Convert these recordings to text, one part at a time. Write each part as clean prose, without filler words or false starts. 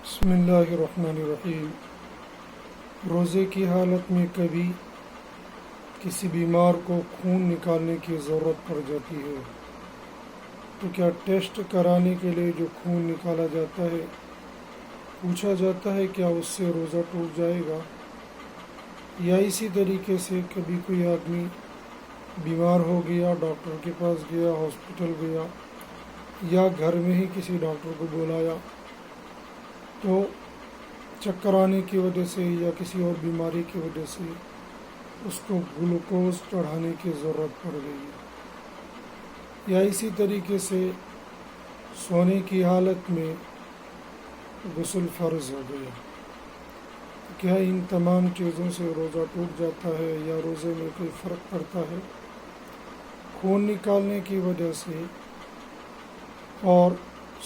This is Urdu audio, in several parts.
بسم اللہ الرحمن الرحیم۔ روزے کی حالت میں کبھی کسی بیمار کو خون نکالنے کی ضرورت پڑ جاتی ہے تو کیا ٹیسٹ کرانے کے لیے جو خون نکالا جاتا ہے پوچھا جاتا ہے کیا اس سے روزہ ٹوٹ جائے گا؟ یا اسی طریقے سے کبھی کوئی آدمی بیمار ہو گیا، ڈاکٹر کے پاس گیا، ہاسپٹل گیا یا گھر میں ہی کسی ڈاکٹر کو بلایا تو چکر آنے کی وجہ سے یا کسی اور بیماری کی وجہ سے اس کو گلوکوز چڑھانے کی ضرورت پڑ گئی ہے، یا اسی طریقے سے سونے کی حالت میں غسل فرض ہو گیا، کیا ان تمام چیزوں سے روزہ ٹوٹ جاتا ہے یا روزے میں کوئی فرق پڑتا ہے؟ خون نکالنے کی وجہ سے اور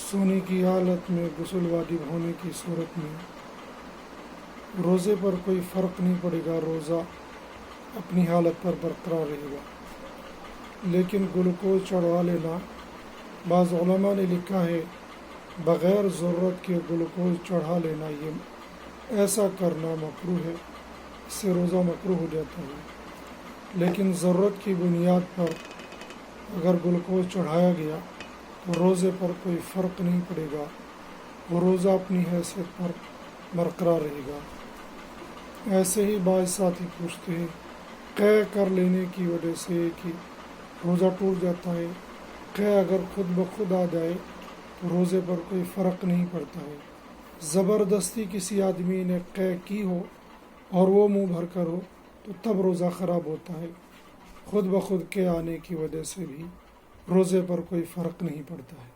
سونے کی حالت میں غسل واجب ہونے کی صورت میں روزے پر کوئی فرق نہیں پڑے گا، روزہ اپنی حالت پر برقرار رہے گا۔ لیکن گلوکوز چڑھوا لینا، بعض علماء نے لکھا ہے بغیر ضرورت کے گلوکوز چڑھا لینا، یہ ایسا کرنا مکروہ ہے، اس سے روزہ مکروہ ہو جاتا ہے۔ لیکن ضرورت کی بنیاد پر اگر گلوکوز چڑھایا گیا تو روزے پر کوئی فرق نہیں پڑے گا، وہ روزہ اپنی حیثیت پر برقرار رہے گا۔ ایسے ہی بعض ساتھی پوچھتے ہیں قے کر لینے کی وجہ سے کہ روزہ ٹوٹ جاتا ہے، قے اگر خود بخود آ جائے تو روزے پر کوئی فرق نہیں پڑتا ہے۔ زبردستی کسی آدمی نے قے کی ہو اور وہ منہ بھر کر ہو تو تب روزہ خراب ہوتا ہے، خود بخود قے آنے کی وجہ سے بھی روزے پر کوئی فرق نہیں پڑتا ہے۔